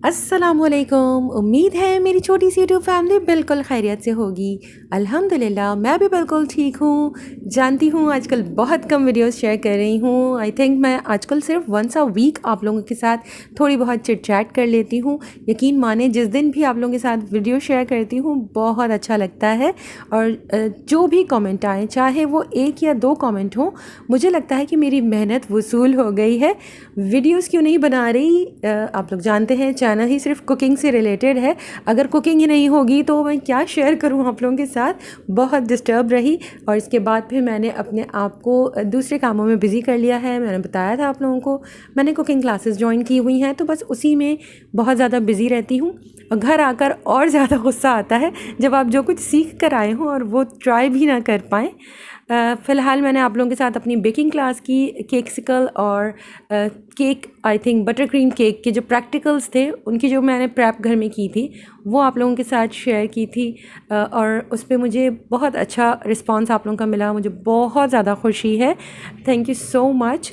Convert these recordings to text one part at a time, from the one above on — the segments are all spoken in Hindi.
अस्सलामुअलैकुम। उम्मीद है मेरी छोटी सी यूट्यूब फैमिली बिल्कुल खैरियत से होगी। अल्हम्दुलिल्लाह मैं भी बिल्कुल ठीक हूँ। जानती हूँ आजकल बहुत कम वीडियोस शेयर कर रही हूँ। आई थिंक मैं आजकल सिर्फ वंस अ वीक आप लोगों के साथ थोड़ी बहुत चिट चैट कर लेती हूँ। यकीन माने जिस दिन भी आप लोगों के साथ वीडियो शेयर करती हूँ बहुत अच्छा लगता है। और जो भी कमेंट आए, चाहे वो एक या दो कमेंट हो, मुझे लगता है कि मेरी मेहनत वसूल हो गई है। वीडियोस क्यों नहीं बना रही, आप लोग जानते हैं चैनल ही सिर्फ कुकिंग से रिलेटेड है। अगर कुकिंग ही नहीं होगी तो मैं क्या शेयर करूं आप लोगों के साथ। बहुत डिस्टर्ब रही और इसके बाद फिर मैंने अपने आप को दूसरे कामों में बिज़ी कर लिया है। मैंने बताया था आप लोगों को मैंने कुकिंग क्लासेस ज्वाइन की हुई हैं, तो बस उसी में बहुत ज़्यादा बिज़ी रहती हूँ। और घर आकर और ज़्यादा गुस्सा आता है जब आप जो कुछ सीख कर आए हों और वो ट्राई भी ना कर पाएँ। फ़िलहाल मैंने आप लोगों के साथ अपनी बेकिंग क्लास की केक्सिकल और cake, I think butter cream cake के जो प्रैक्टिकल्स थे उनकी जो मैंने प्रेप घर में की थी वो आप लोगों के साथ शेयर की थी। और उस पर मुझे बहुत अच्छा रिस्पांस आप लोगों का मिला, मुझे बहुत ज़्यादा खुशी है। Thank you so much.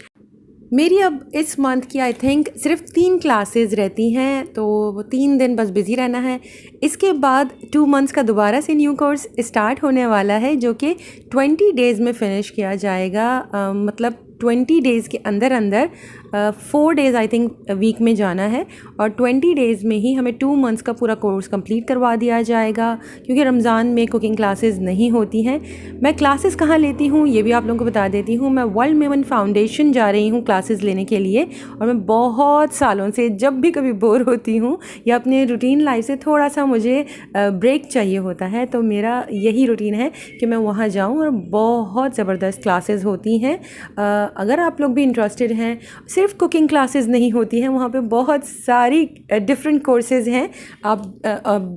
मेरी अब इस मंथ की आई थिंक सिर्फ 3 क्लासेस रहती हैं, तो वो 3 दिन बस बिज़ी रहना है। इसके बाद 2 मंथ्स का दोबारा से न्यू कोर्स स्टार्ट होने वाला है जो कि 20 डेज़ में फ़िनिश किया जाएगा। मतलब 20 डेज़ के अंदर अंदर 4 डेज़ आई थिंक वीक में जाना है और 20 डेज़ में ही हमें 2 मंथ्स का पूरा कोर्स कंप्लीट करवा दिया जाएगा, क्योंकि रमज़ान में कुकिंग क्लासेस नहीं होती हैं। मैं क्लासेस कहाँ लेती हूँ ये भी आप लोगों को बता देती हूँ। मैं वर्ल्ड मेवन फाउंडेशन जा रही हूँ क्लासेस लेने के लिए। और मैं बहुत सालों से जब भी कभी बोर होती हूँ या अपने रूटीन लाइफ से थोड़ा सा मुझे ब्रेक चाहिए होता है, तो मेरा यही रूटीन है कि मैं वहाँ जाऊँ। और बहुत ज़बरदस्त क्लासेस होती हैं। अगर आप लोग भी इंटरेस्टेड हैं, सिर्फ कुकिंग क्लासेस नहीं होती हैं, वहाँ पे बहुत सारी डिफरेंट कोर्सेज़ हैं। आप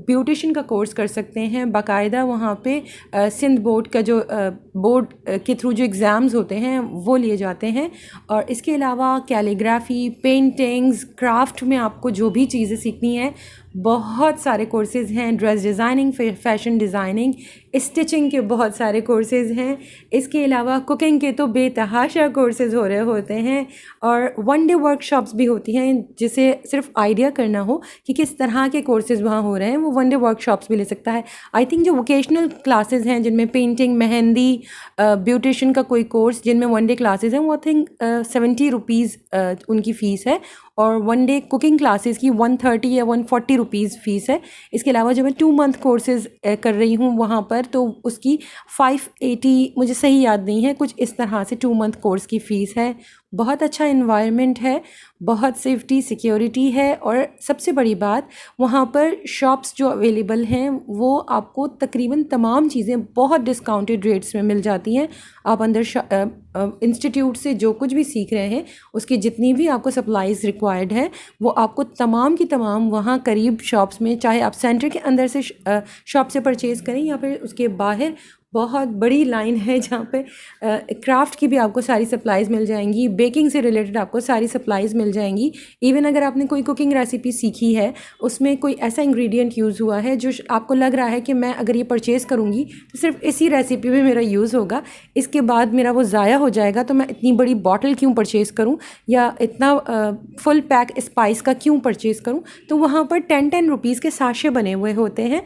ब्यूटिशियन का कोर्स कर सकते हैं बाकायदा। वहाँ पे सिंध बोर्ड का जो बोर्ड के थ्रू जो एग्ज़ाम्स होते हैं वो लिए जाते हैं। और इसके अलावा कैलीग्राफी, पेंटिंग्स, क्राफ्ट में आपको जो भी चीज़ें सीखनी हैं बहुत सारे कोर्सेज़ हैं। Dress designing, fashion designing, stitching के बहुत सारे कोर्सेज़ हैं। इसके अलावा कुकिंग के तो बेतहाशा कोर्सेज़ हो रहे होते हैं। और वन डे वर्कशॉप्स भी होती हैं, जिसे सिर्फ आइडिया करना हो कि किस तरह के कोर्सेज़ वहाँ हो रहे हैं, वो वन डे वर्कशॉप्स भी ले सकता है। आई थिंक जो वोकेशनल क्लासेज़ हैं जिनमें पेंटिंग, मेहंदी, ब्यूटिशन का कोई कोर्स जिनमें वन डे क्लासेज़ हैं, वो आई थिंक 70 रुपीज़ उनकी फ़ीस है। और वन डे कुकिंग क्लासेस की 130 या 140 रुपीज़ फ़ीस है। इसके अलावा जो मैं 2 मंथ कोर्सेज़ कर रही हूँ वहाँ पर, तो उसकी 580, मुझे सही याद नहीं है, कुछ इस तरह से 2 मंथ कोर्स की फ़ीस है। बहुत अच्छा इन्वायरमेंट है, बहुत सेफ्टी सिक्योरिटी है। और सबसे बड़ी बात, वहाँ पर शॉप्स जो अवेलेबल हैं वो आपको तकरीबन तमाम चीज़ें बहुत डिस्काउंटेड रेट्स में मिल जाती हैं। आप अंदर इंस्टीट्यूट से जो कुछ भी सीख रहे हैं उसकी जितनी भी आपको सप्लाईज़ रिक्वायर्ड है वो आपको तमाम की तमाम वहाँ करीब शॉप्स में, चाहे आप सेंटर के अंदर से शॉप से परचेज़ करें या फिर उसके बाहर बहुत बड़ी लाइन है जहाँ पे क्राफ्ट की भी आपको सारी सप्लाईज़ मिल जाएंगी, बेकिंग से रिलेटेड आपको सारी सप्लाईज़ मिल जाएंगी। इवन अगर आपने कोई कुकिंग रेसिपी सीखी है, उसमें कोई ऐसा इंग्रेडिएंट यूज़ हुआ है जो आपको लग रहा है कि मैं अगर ये परचेज़ करूँगी तो सिर्फ इसी रेसिपी में मेरा यूज़ होगा, इसके बाद मेरा वो ज़ाया हो जाएगा, तो मैं इतनी बड़ी बॉटल क्यों परचेज़ करूँ या इतना फुल पैक स्पाइस का क्यों परचेज़ करूँ। तो वहाँ पर 10-10 रुपीज़ के साशे बने हुए होते हैं,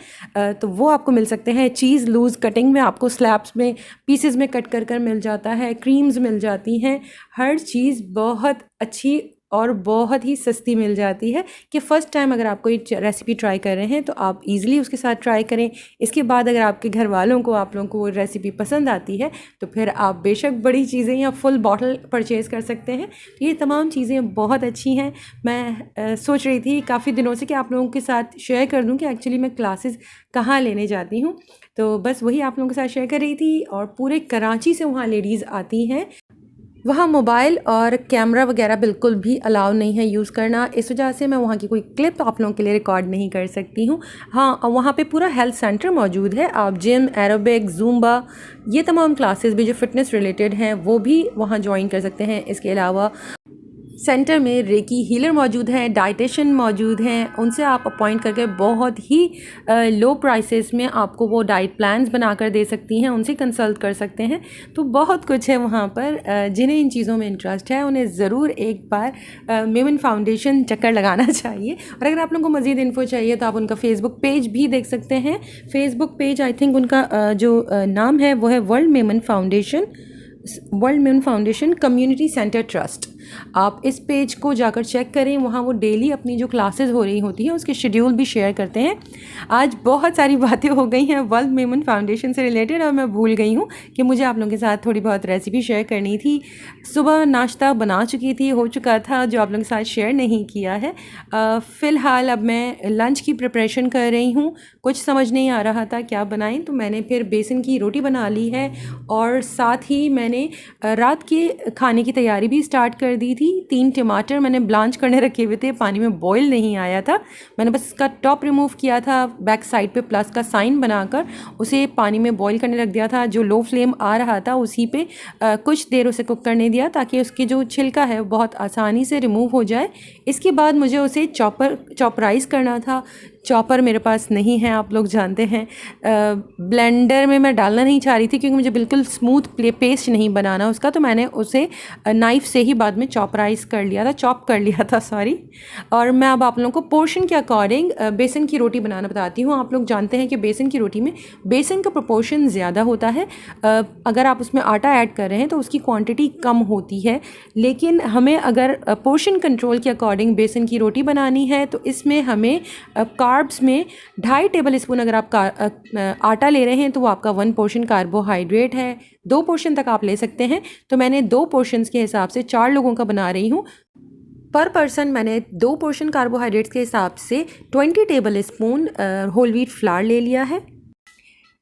तो वो आपको मिल सकते हैं। चीज़ लूज़ कटिंग में आपको स्लैब्स में, पीसेस में कट कर मिल जाता है। क्रीम्स मिल जाती हैं, हर चीज़ बहुत अच्छी और बहुत ही सस्ती मिल जाती है कि फ़र्स्ट टाइम अगर आप कोई रेसिपी ट्राई कर रहे हैं तो आप इजीली उसके साथ ट्राई करें। इसके बाद अगर आपके घर वालों को, आप लोगों को वो रेसिपी पसंद आती है तो फिर आप बेशक बड़ी चीज़ें या फुल बॉटल परचेज़ कर सकते हैं। तो ये तमाम चीज़ें बहुत अच्छी हैं। मैं सोच रही थी काफ़ी दिनों से कि आप लोगों के साथ शेयर कर दूँ कि एक्चुअली मैं क्लासेस कहाँ लेने जाती हूँ, तो बस वही आप लोगों के साथ शेयर कर रही थी। और पूरे कराची से वहाँ लेडीज़ आती हैं। वहाँ मोबाइल और कैमरा वगैरह बिल्कुल भी अलाउ नहीं है यूज़ करना, इस वजह से मैं वहाँ की कोई क्लिप आप लोगों के लिए रिकॉर्ड नहीं कर सकती हूँ। हाँ, वहाँ पे पूरा हेल्थ सेंटर मौजूद है। आप जिम, एरोबिक, ज़ूम्बा, ये तमाम क्लासेस भी जो फ़िटनेस रिलेटेड हैं वो भी वहाँ ज्वाइन कर सकते हैं। इसके अलावा सेंटर में रेकी हीलर मौजूद हैं, डाइटिशियन मौजूद हैं, उनसे आप अपॉइंट करके बहुत ही लो प्राइसेस में आपको वो डाइट प्लान्स बनाकर दे सकती हैं, उनसे कंसल्ट कर सकते हैं। तो बहुत कुछ है वहाँ पर। जिन्हें इन चीज़ों में इंटरेस्ट है उन्हें ज़रूर एक बार मेमन फाउंडेशन चक्कर लगाना चाहिए। और अगर आप लोगों को मज़ीद इन्फो चाहिए तो आप उनका फेसबुक पेज भी देख सकते हैं। फेसबुक पेज आई थिंक उनका जो नाम है वो है world Memon foundation community centre trust. आप इस पेज को जाकर चेक करें, वहाँ वो डेली अपनी जो क्लासेस हो रही होती हैं उसके शेड्यूल भी शेयर करते हैं। आज बहुत सारी बातें हो गई हैं वर्ल्ड मेमन फाउंडेशन से रिलेटेड और मैं भूल गई हूँ कि मुझे आप लोगों के साथ थोड़ी बहुत रेसिपी शेयर करनी थी। सुबह नाश्ता बना चुकी थी, हो चुका था, जो आप लोगों के साथ शेयर नहीं किया है। फ़िलहाल अब मैं लंच की प्रिपरेशन कर रही हूँ। कुछ समझ नहीं आ रहा था क्या बनाएं, तो मैंने फिर बेसन की रोटी बना ली है और साथ ही मैंने रात के खाने की तैयारी भी स्टार्ट कर दी थी। 3 टमाटर मैंने ब्लांच करने रखे हुए थे, पानी में बॉईल नहीं आया था, मैंने बस इसका टॉप रिमूव किया था, बैक साइड पे प्लस का साइन बनाकर उसे पानी में बॉईल करने रख दिया था। जो लो फ्लेम आ रहा था उसी पे कुछ देर उसे कुक करने दिया ताकि उसकी जो छिलका है बहुत आसानी से रिमूव हो जाए। इसके बाद मुझे उसे चॉपराइज़ करना था। चॉपर मेरे पास नहीं है, आप लोग जानते हैं। ब्लेंडर में मैं डालना नहीं चाह रही थी क्योंकि मुझे बिल्कुल स्मूथ पेस्ट नहीं बनाना उसका, तो मैंने उसे नाइफ़ से ही बाद में चॉप कर लिया था सॉरी। और मैं अब आप लोगों को पोर्शन के अकॉर्डिंग बेसन की रोटी बनाना बताती हूँ। आप लोग जानते हैं कि बेसन की रोटी में बेसन का प्रोपोर्शन ज़्यादा होता है। अगर आप उसमें आटा ऐड कर रहे हैं तो उसकी क्वांटिटी कम होती है, लेकिन हमें अगर पोर्शन कंट्रोल के अकॉर्डिंग बेसन की रोटी बनानी है तो इसमें हमें कार्ब्स में 2.5 टेबल स्पून अगर आप आटा ले रहे हैं तो वो आपका 1 पोर्शन कार्बोहाइड्रेट है। 2 पोर्शन तक आप ले सकते हैं, तो मैंने 2 पोर्शंस के हिसाब से 4 लोगों का बना रही हूँ। पर पर्सन मैंने 2 पोर्शन कार्बोहाइड्रेट्स के हिसाब से 20 tablespoon whole wheat flour ले लिया है।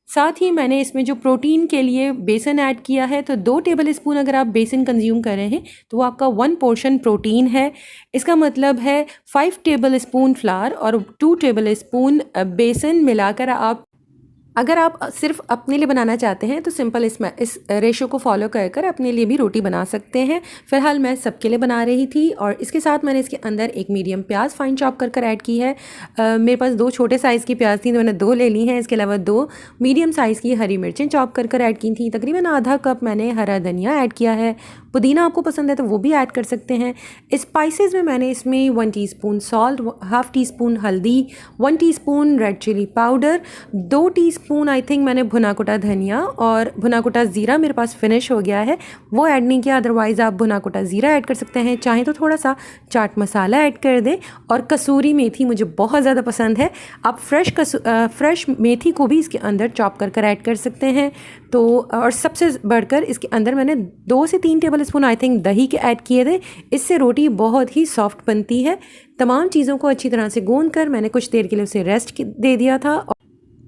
साथ ही मैंने इसमें जो प्रोटीन के लिए बेसन ऐड किया है, तो 2 टेबल स्पून अगर आप बेसन कंज्यूम कर रहे हैं तो वो आपका 1 पोर्शन प्रोटीन है। इसका मतलब है 5 टेबल स्पून फ्लावर और 2 टेबल स्पून बेसन मिलाकर आप, अगर आप सिर्फ अपने लिए बनाना चाहते हैं तो सिंपल इस रेशो को फॉलो कर अपने लिए भी रोटी बना सकते हैं। फ़िलहाल मैं सबके लिए बना रही थी और इसके साथ मैंने इसके अंदर एक मीडियम प्याज फाइन चॉप कर ऐड की है। मेरे पास 2 छोटे साइज़ की प्याज थी तो मैंने 2 ले ली हैं। इसके अलावा 2 मीडियम साइज़ की हरी मिर्चें चॉप कर ऐड की थी। तकरीबन आधा कप मैंने हरा धनिया ऐड किया है। पुदीना आपको पसंद है तो वो भी ऐड कर सकते हैं। स्पाइसेस में मैंने इसमें 1 teaspoon salt, half teaspoon हल्दी, 1 टीस्पून red chilli powder, 2 teaspoon I think मैंने भुना कुटा धनिया और भुना कुटा ज़ीरा मेरे पास फिनिश हो गया है, वो ऐड नहीं किया। अदरवाइज़ आप भुना कुटा ज़ीरा ऐड कर सकते हैं, चाहें तो थोड़ा सा चाट मसाला ऐड कर दें। और कसूरी मेथी मुझे बहुत ज़्यादा पसंद है, आप फ्रेश मेथी को भी इसके अंदर चॉप कर ऐड कर सकते हैं। तो और सबसे बढ़कर इसके अंदर मैंने 2 से 3 टेबल स्पून आई थिंक दही के ऐड किए थे। इससे रोटी बहुत ही सॉफ्ट बनती है। तमाम चीज़ों को अच्छी तरह से गूंद कर मैंने कुछ देर के लिए उसे रेस्ट दे दिया था।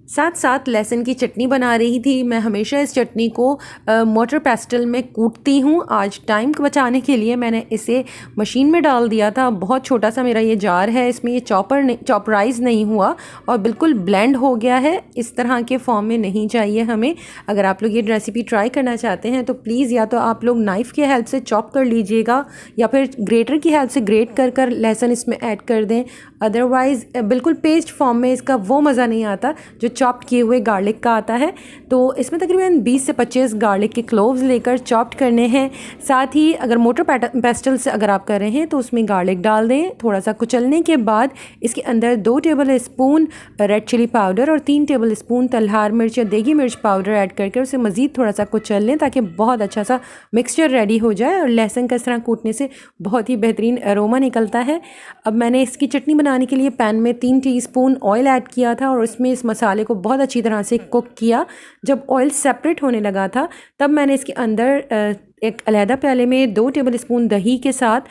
साथ साथ लहसुन की चटनी बना रही थी। मैं हमेशा इस चटनी को मोटर पेस्टल में कूटती हूँ। आज टाइम बचाने के लिए मैंने इसे मशीन में डाल दिया था। बहुत छोटा सा मेरा ये जार है, इसमें ये चॉपराइज़ नहीं हुआ और बिल्कुल ब्लेंड हो गया है। इस तरह के फॉर्म में नहीं चाहिए हमें। अगर आप लोग ये रेसिपी ट्राई करना चाहते हैं तो प्लीज़ या तो आप लोग नाइफ़ की हेल्प से चॉप कर लीजिएगा या फिर ग्रेटर की हेल्प से ग्रेट कर लहसुन इसमें ऐड कर दें। अदरवाइज़ बिल्कुल पेस्ट फॉर्म में इसका वो मज़ा नहीं आता जो चॉप्ड किए हुए गार्लिक का आता है। तो इसमें तकरीबन 20 से 25 गार्लिक के क्लोव्स लेकर चॉप्ड करने हैं। साथ ही अगर मोटर पेस्टल से अगर आप कर रहे हैं तो उसमें गार्लिक डाल दें। थोड़ा सा कुचलने के बाद इसके अंदर 2 tablespoon red chilli powder और 3 टेबल स्पून तलहार मिर्च या देगी मिर्च पाउडर ऐड करके उसे मज़ीद थोड़ा सा कुचल लें ताकि बहुत अच्छा सा मिक्सचर रेडी हो जाए। और लहसुन का इस तरह कूटने से बहुत ही बेहतरीन अरोमा निकलता है। अब मैंने इसकी चटनी बनाने के लिए पैन में 3 टीस्पून ऑयल ऐड किया था और उसमें इस मसाले को बहुत अच्छी तरह से कुक किया। जब ऑयल सेपरेट होने लगा था तब मैंने इसके अंदर एक अलहदा प्याले में 2 टेबल स्पून दही के साथ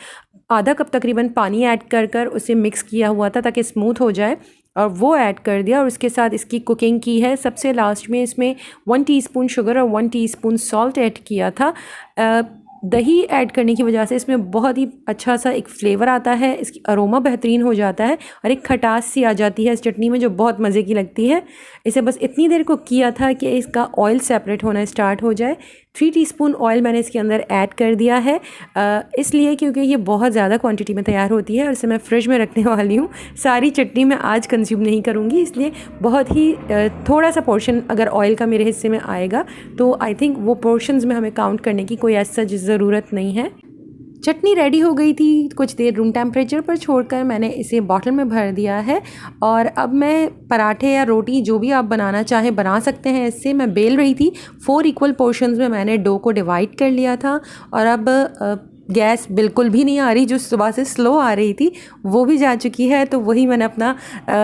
आधा कप तकरीबन पानी ऐड कर उसे मिक्स किया हुआ था ताकि स्मूथ हो जाए, और वो ऐड कर दिया और उसके साथ इसकी कुकिंग की है। सबसे लास्ट में इसमें 1 टीस्पून शुगर और 1 टीस्पून सॉल्ट ऐड किया था। दही ऐड करने की वजह से इसमें बहुत ही अच्छा सा एक फ्लेवर आता है, इसकी अरोमा बेहतरीन हो जाता है और एक खटास सी आ जाती है इस चटनी में जो बहुत मज़े की लगती है। इसे बस इतनी देर को किया था कि इसका ऑयल सेपरेट होना स्टार्ट हो जाए। 3 टीस्पून ऑयल मैंने इसके अंदर ऐड कर दिया है, इसलिए क्योंकि ये बहुत ज़्यादा क्वांटिटी में तैयार होती है और इसे मैं फ्रिज में रखने वाली हूँ। सारी चटनी मैं आज कंज्यूम नहीं करूँगी, इसलिए बहुत ही थोड़ा सा पोर्शन अगर ऑयल का मेरे हिस्से में आएगा तो आई थिंक वो पोर्शंस में हमें काउंट करने की कोई ऐसा ज़रूरत नहीं है। चटनी रेडी हो गई थी, कुछ देर रूम टेम्परेचर पर छोड़कर मैंने इसे बॉटल में भर दिया है और अब मैं पराठे या रोटी जो भी आप बनाना चाहें बना सकते हैं। इससे मैं बेल रही थी, 4 इक्वल पोर्शंस में मैंने डो को डिवाइड कर लिया था और अब गैस बिल्कुल भी नहीं आ रही, जो सुबह से स्लो आ रही थी वो भी जा चुकी है। तो वही मैंने अपना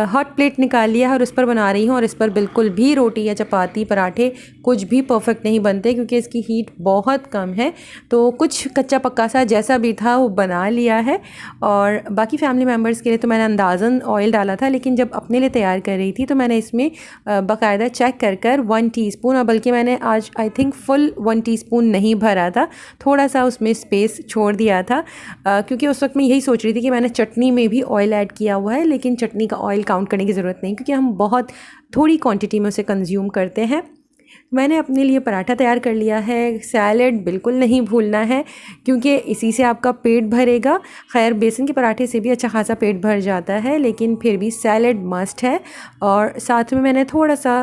हॉट प्लेट निकाल लिया है और उस पर बना रही हूँ और इस पर बिल्कुल भी रोटी या चपाती पराठे कुछ भी परफेक्ट नहीं बनते क्योंकि इसकी हीट बहुत कम है। तो कुछ कच्चा पक्का सा जैसा भी था वो बना लिया है और बाकी फैमिली मेम्बर्स के लिए तो मैंने अंदाज़न ऑयल डाला था, लेकिन जब अपने लिए तैयार कर रही थी तो मैंने इसमें बाकायदा चेक कर 1 टीस्पून, और बल्कि मैंने आज आई थिंक फुल 1 टीस्पून नहीं भरा था, थोड़ा सा उसमें स्पेस छोड़ दिया था क्योंकि उस वक्त मैं यही सोच रही थी कि मैंने चटनी में भी ऑयल ऐड किया हुआ है, लेकिन चटनी का ऑयल काउंट करने की ज़रूरत नहीं क्योंकि हम बहुत थोड़ी क्वांटिटी में उसे कंज्यूम करते हैं। मैंने अपने लिए पराठा तैयार कर लिया है। सैलड बिल्कुल नहीं भूलना है क्योंकि इसी से आपका पेट भरेगा। खैर बेसन के पराठे से भी अच्छा खासा पेट भर जाता है, लेकिन फिर भी सैलड मस्ट है। और साथ में मैंने थोड़ा सा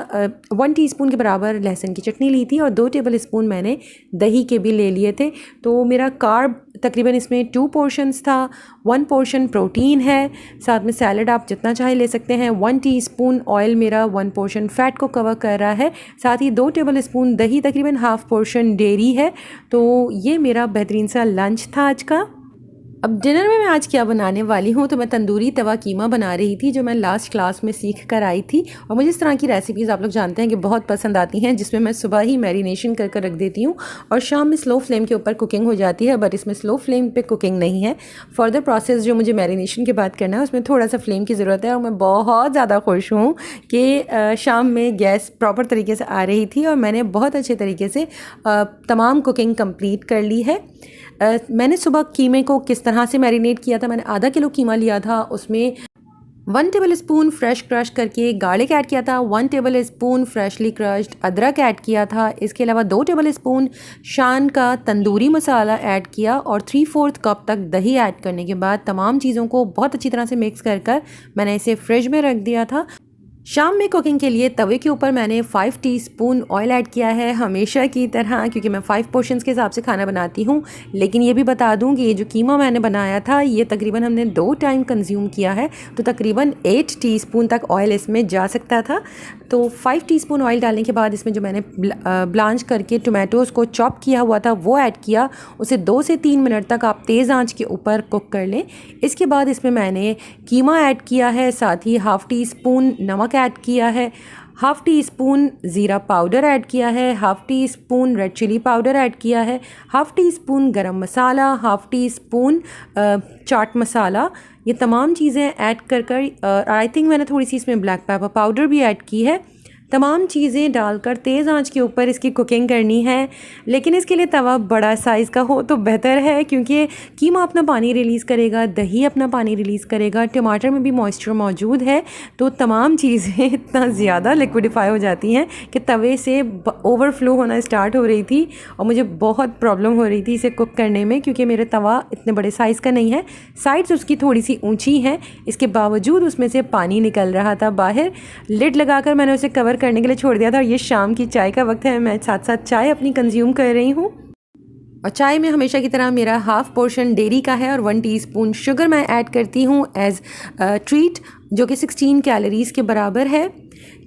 1 टीस्पून के बराबर लहसुन की चटनी ली थी और 2 टेबल स्पून मैंने दही के भी ले लिए थे। तो मेरा कार्ब तकरीबन इसमें 2 पोर्शंस था, 1 पोर्शन प्रोटीन है, साथ में सैलड आप जितना चाहे ले सकते हैं। 1 टीस्पून ऑयल मेरा 1 पोर्शन फ़ैट को कवर कर रहा है, साथ ही 2 टेबल स्पून दही, तकरीबन हाफ़ पोर्शन डेयरी है। तो ये मेरा बेहतरीन सा लंच था आज का। अब डिनर में मैं आज क्या बनाने वाली हूँ, तो मैं तंदूरी तवा कीमा बना रही थी जो मैं लास्ट क्लास में सीख कर आई थी। और मुझे इस तरह की रेसिपीज़ आप लोग जानते हैं कि बहुत पसंद आती हैं, जिसमें मैं सुबह ही मैरिनेशन कर रख देती हूँ और शाम में स्लो फ्लेम के ऊपर कुकिंग हो जाती है। बट इसमें स्लो फ्लेम पे कुकिंग नहीं है। फर्दर प्रोसेस जो मुझे मैरिनेशन के बाद करना है उसमें थोड़ा सा फ्लेम की ज़रूरत है। और मैं बहुत ज़्यादा खुश हूँ कि शाम में गैस प्रॉपर तरीके से आ रही थी और मैंने बहुत अच्छे तरीके से तमाम कुकिंग कंप्लीट कर ली है। मैंने सुबह कीमे को किस तरह से मैरिनेट किया था, मैंने आधा किलो कीमा लिया था, उसमें 1 टेबल स्पून फ्रेश क्रश करके गार्लिक ऐड किया था, 1 टेबल स्पून फ्रेशली क्रश्ड अदरक ऐड किया था। इसके अलावा 2 टेबल स्पून शान का तंदूरी मसाला ऐड किया और 3/4 कप तक दही ऐड करने के बाद तमाम चीज़ों को बहुत अच्छी तरह से मिक्स कर मैंने इसे फ्रिज में रख दिया था। शाम में कुकिंग के लिए तवे के ऊपर मैंने 5 टीस्पून ऑयल ऐड किया है, हमेशा की तरह, क्योंकि मैं 5 पोर्शंस के हिसाब से खाना बनाती हूँ। लेकिन ये भी बता दूँ कि ये जो कीमा मैंने बनाया था ये तकरीबन हमने 2 टाइम कंज्यूम किया है, तो तकरीबन 8 टीस्पून तक ऑयल इसमें जा सकता था। तो 5 टीस्पून ऑयल डालने के बाद इसमें जो मैंने ब्लांच करके टोमेटोज़ को चॉप किया हुआ था वो ऐड किया। उसे 2 से 3 मिनट तक आप तेज़ आंच के ऊपर कुक कर लें। इसके बाद इसमें मैंने कीमा ऐड किया है, साथ ही हाफ़ टी स्पून नमक ऐड किया है, हाफ़ टी स्पून ज़ीरा पाउडर ऐड किया है, half teaspoon red chilli powder add किया है, half teaspoon garam masala, half teaspoon chaat masala. ये तमाम चीज़ें ऐड कर आई थिंक मैंने थोड़ी सी इसमें ब्लैक पेपर पाउडर भी ऐड की है। तमाम चीज़ें डालकर तेज़ आंच के ऊपर इसकी कुकिंग करनी है, लेकिन इसके लिए तवा बड़ा साइज़ का हो तो बेहतर है, क्योंकि कीमा अपना पानी रिलीज़ करेगा, दही अपना पानी रिलीज़ करेगा, टमाटर में भी मॉइस्चर मौजूद है, तो तमाम चीज़ें इतना ज़्यादा लिक्विडिफाई हो जाती हैं कि तवे से ओवरफ्लो होना स्टार्ट हो रही थी और मुझे बहुत प्रॉब्लम हो रही थी इसे कुक करने में, क्योंकि मेरा तवा इतने बड़े साइज़ का नहीं है, साइड्स उसकी थोड़ी सी ऊँची हैं, इसके बावजूद उसमें से पानी निकल रहा था बाहर। लिड लगाकर मैंने उसे कवर करने के लिए छोड़ दिया था। और ये शाम की चाय का वक्त है, मैं साथ साथ चाय अपनी कंज्यूम कर रही हूँ। और चाय में हमेशा की तरह मेरा हाफ़ पोर्शन डेयरी का है और 1 टीस्पून शुगर मैं ऐड करती हूँ एज़ ट्रीट, जो कि 16 कैलोरीज़ के बराबर है।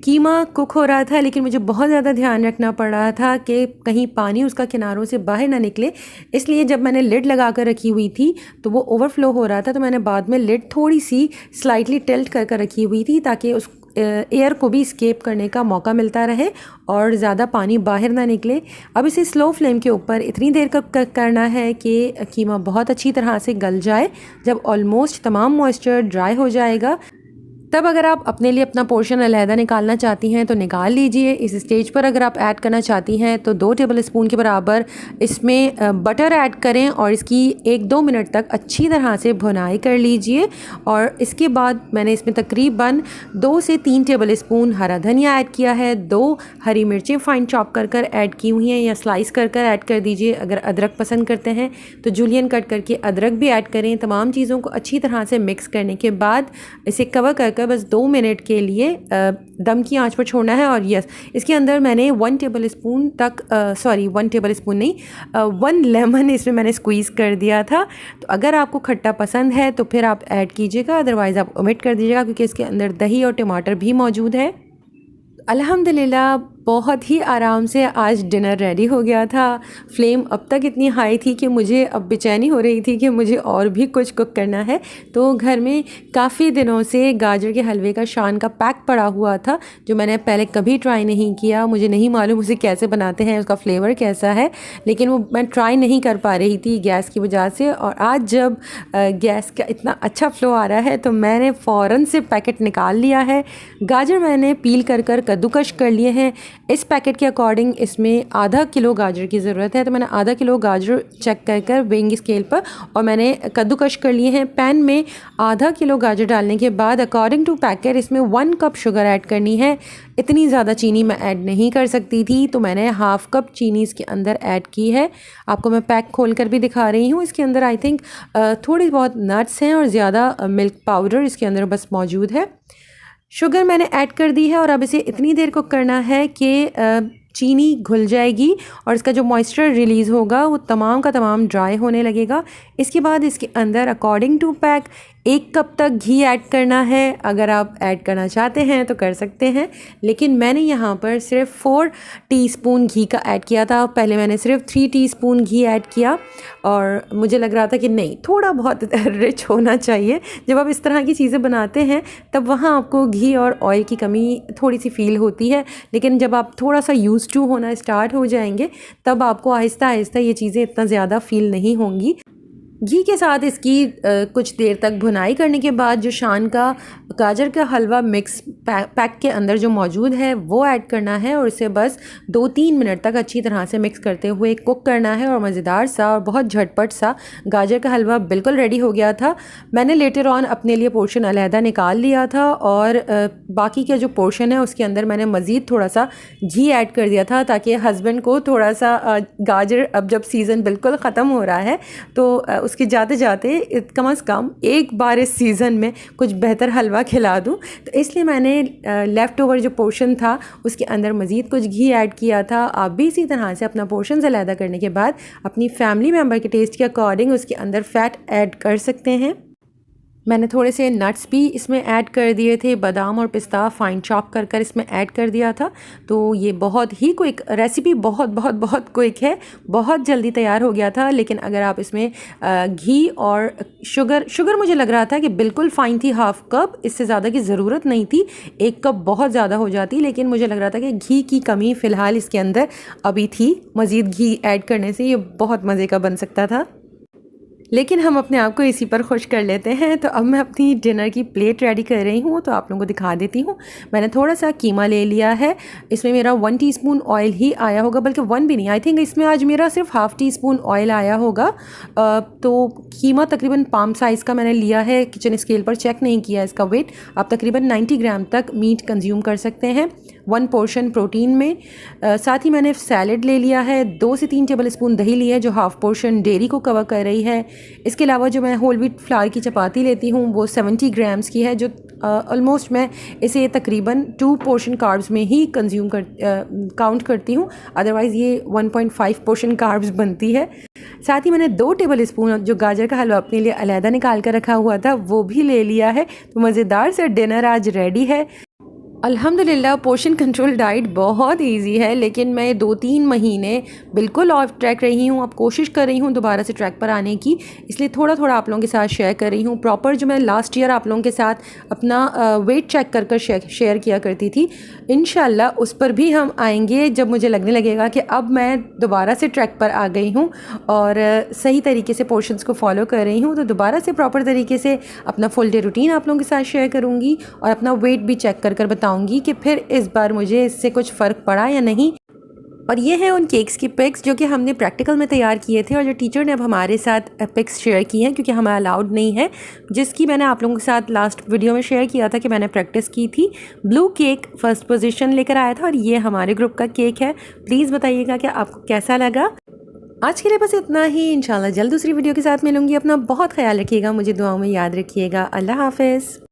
कीमा कुक हो रहा था, लेकिन मुझे बहुत ज़्यादा ध्यान रखना पड़ रहा था कि कहीं पानी उसका किनारों से बाहर ना निकले, इसलिए जब मैंने लिड लगा कर रखी हुई थी तो वो ओवरफ्लो हो रहा था, तो मैंने बाद में लिड थोड़ी सी स्लाइटली टिल्ट कर रखी हुई थी ताकि उस एयर को भी स्केप करने का मौका मिलता रहे और ज़्यादा पानी बाहर ना निकले। अब इसे स्लो फ्लेम के ऊपर इतनी देर करना है कि कीमा बहुत अच्छी तरह से गल जाए। जब ऑलमोस्ट तमाम मॉइस्चर ड्राई हो जाएगा तब अगर आप अपने लिए अपना पोर्शन अलहदा निकालना चाहती हैं तो निकाल लीजिए। इस स्टेज पर अगर आप ऐड करना चाहती हैं तो 2 टेबल स्पून के बराबर इसमें बटर ऐड करें और इसकी 1-2 मिनट तक अच्छी तरह से भुनाई कर लीजिए। और इसके बाद मैंने इसमें तकरीबन 2 से 3 टेबल स्पून हरा धनिया ऐड किया है, 2 हरी मिर्चें फाइन चॉप कर ऐड की हुई हैं या स्लाइस कर ऐड कर दीजिए। अगर अदरक पसंद करते हैं तो जूलियन कट करके अदरक भी ऐड करें। तमाम चीज़ों को अच्छी तरह से मिक्स करने के बाद इसे कवर कर बस 2 मिनट के लिए दम की आंच पर छोड़ना है। और यस, इसके अंदर मैंने 1 टेबल स्पून तक 1 टेबल स्पून नहीं 1 लेमन इसमें मैंने स्क्वीज़ कर दिया था। तो अगर आपको खट्टा पसंद है तो फिर आप ऐड कीजिएगा, अदरवाइज़ आप ओमिट कर दीजिएगा क्योंकि इसके अंदर दही और टमाटर भी मौजूद है। अल्हम्दुलिल्लाह बहुत ही आराम से आज डिनर रेडी हो गया था। फ्लेम अब तक इतनी हाई थी कि मुझे अब बेचैनी हो रही थी कि मुझे और भी कुछ कुक करना है। तो घर में काफ़ी दिनों से गाजर के हलवे का शान का पैक पड़ा हुआ था जो मैंने पहले कभी ट्राई नहीं किया। मुझे नहीं मालूम उसे कैसे बनाते हैं, उसका फ्लेवर कैसा है, लेकिन वो मैं ट्राई नहीं कर पा रही थी गैस की वजह से। और आज जब गैस का इतना अच्छा फ्लो आ रहा है तो मैंने फ़ौरन से पैकेट निकाल लिया है। गाजर मैंने पील कर कद्दूकश कर लिए हैं। इस पैकेट के अकॉर्डिंग इसमें आधा किलो गाजर की ज़रूरत है, तो मैंने आधा किलो गाजर चेक कर वेइंग स्केल पर और मैंने कद्दूकश कर लिए हैं। पैन में आधा किलो गाजर डालने के बाद अकॉर्डिंग टू पैकेट इसमें 1 कप शुगर ऐड करनी है। इतनी ज़्यादा चीनी मैं ऐड नहीं कर सकती थी तो मैंने हाफ़ कप चीनी इसके अंदर ऐड की है। आपको मैं पैक खोल कर भी दिखा रही हूँ। इसके अंदर आई थिंक थोड़ी बहुत नट्स हैं और ज़्यादा मिल्क पाउडर इसके अंदर बस मौजूद है। शुगर मैंने ऐड कर दी है और अब इसे इतनी देर कुक करना है कि चीनी घुल जाएगी और इसका जो मॉइस्चर रिलीज़ होगा वो तमाम का तमाम ड्राई होने लगेगा। इसके बाद इसके अंदर अकॉर्डिंग टू पैक 1 कप तक घी ऐड करना है। अगर आप ऐड करना चाहते हैं तो कर सकते हैं, लेकिन मैंने यहाँ पर सिर्फ 4 टीस्पून घी का ऐड किया था। पहले मैंने सिर्फ 3 टीस्पून घी ऐड किया और मुझे लग रहा था कि नहीं, थोड़ा बहुत रिच होना चाहिए। जब आप इस तरह की चीज़ें बनाते हैं तब वहाँ आपको घी और ऑयल की कमी थोड़ी सी फील होती है, लेकिन जब आप थोड़ा सा यूज़ टू होना स्टार्ट हो जाएंगे तब आपको आहिस्ता आहिस्ता ये चीज़ें इतना ज़्यादा फील नहीं होंगी। घी के साथ इसकी कुछ देर तक भुनाई करने के बाद जो शान का गाजर का हलवा मिक्स पैक के अंदर जो मौजूद है वो ऐड करना है और इसे बस 2-3 मिनट तक अच्छी तरह से मिक्स करते हुए कुक करना है। और मज़ेदार सा और बहुत झटपट सा गाजर का हलवा बिल्कुल रेडी हो गया था। मैंने लेटर ऑन अपने लिए पोर्शन अलहदा निकाल लिया था और बाकी का जो पोर्शन है उसके अंदर मैंने मज़ीद थोड़ा सा घी ऐड कर दिया था ताकि हस्बैंड को थोड़ा सा गाजर, अब जब सीज़न बिल्कुल ख़त्म हो रहा है तो उसके जाते जाते कम से कम एक बार इस सीज़न में कुछ बेहतर हलवा खिला दूँ, तो इसलिए मैंने लेफ़्ट ओवर जो पोर्शन था उसके अंदर मज़ीद कुछ घी ऐड किया था। आप भी इसी तरह से अपना पोर्शन अलहदा करने के बाद अपनी फैमिली मेम्बर के टेस्ट के अकॉर्डिंग उसके अंदर फ़ैट ऐड कर सकते हैं। मैंने थोड़े से नट्स भी इसमें ऐड कर दिए थे, बादाम और पिस्ता फाइन चॉप कर इसमें ऐड कर दिया था। तो ये बहुत ही क्विक रेसिपी, बहुत क्विक है, बहुत जल्दी तैयार हो गया था। लेकिन अगर आप इसमें घी और शुगर मुझे लग रहा था कि बिल्कुल फ़ाइन थी, हाफ़ कप, इससे ज़्यादा की ज़रूरत नहीं थी। 1 कप बहुत ज़्यादा हो जाती, लेकिन मुझे लग रहा था कि घी की कमी फ़िलहाल इसके अंदर अभी थी। मज़ीद घी ऐड करने से ये बहुत मज़े का बन सकता था, लेकिन हम अपने आप को इसी पर खुश कर लेते हैं। तो अब मैं अपनी डिनर की प्लेट रेडी कर रही हूँ, तो आप लोगों को दिखा देती हूँ। मैंने थोड़ा सा कीमा ले लिया है, इसमें मेरा 1 टीस्पून ऑयल ही आया होगा, बल्कि 1 भी नहीं, आई थिंक इसमें आज मेरा सिर्फ हाफ़ टीस्पून ऑयल आया होगा। तो कीमा तकरीबन पाम साइज़ का मैंने लिया है, किचन स्केल पर चेक नहीं किया इसका वेट। आप तकरीबन 90 ग्राम तक मीट कंज्यूम कर सकते हैं 1 पोर्शन प्रोटीन में। साथ ही मैंने सैलड ले लिया है, 2 से 3 टेबल स्पून दही ली है जो हाफ़ पोर्शन डेयरी को कवर कर रही है। इसके अलावा जो मैं होल व्हीट फ्लावर की चपाती लेती हूँ वो 70 ग्राम्स की है, जो ऑलमोस्ट मैं इसे तकरीबन 2 पोर्शन कार्ब्स में ही कंज्यूम काउंट करती हूँ, अदरवाइज़ ये 1.5 पोर्शन कार्ब्स बनती है। साथ ही मैंने 2 टेबल स्पून जो गाजर का हलवा अपने लिए अलहदा निकाल कर रखा हुआ था वो भी ले लिया है। तो मज़ेदार से डिनर आज रेडी है। अल्हम्दुलिल्लाह पोर्शन कंट्रोल डाइट बहुत इजी है, लेकिन मैं 2-3 महीने बिल्कुल ऑफ ट्रैक रही हूँ। अब कोशिश कर रही हूँ दोबारा से ट्रैक पर आने की, इसलिए थोड़ा थोड़ा आप लोगों के साथ शेयर कर रही हूँ। प्रॉपर जो मैं लास्ट ईयर आप लोगों के साथ अपना वेट चेक कर शेयर किया करती थी, इंशाल्लाह उस पर भी हम आएंगे जब मुझे लगने लगेगा कि अब मैं दोबारा से ट्रैक पर आ गई हूँ और सही तरीके से पोर्शंस को फॉलो कर रही हूँ। तो दोबारा से प्रॉपर तरीके से अपना फुल डे रूटीन आप लोगों के साथ शेयर करूँगी और अपना वेट भी चेक कर बताऊंगी कि फिर इस बार मुझे इससे कुछ फ़र्क पड़ा या नहीं। और ये है उन केक्स की पिक्स जो कि हमने प्रैक्टिकल में तैयार किए थे और जो टीचर ने अब हमारे साथ पिक्स शेयर की हैं, क्योंकि हमें अलाउड नहीं है, जिसकी मैंने आप लोगों के साथ लास्ट वीडियो में शेयर किया था कि मैंने प्रैक्टिस की थी। ब्लू केक फर्स्ट पोजीशन लेकर आया था और ये हमारे ग्रुप का केक है। प्लीज़ बताइएगा कि आपको कैसा लगा। आज के लिए बस इतना ही। इंशाल्लाह जल्द दूसरी वीडियो के साथ मिलूंगी। अपना बहुत ख्याल रखिएगा, मुझे दुआओं में याद रखिएगा। अल्लाह हाफ़िज़।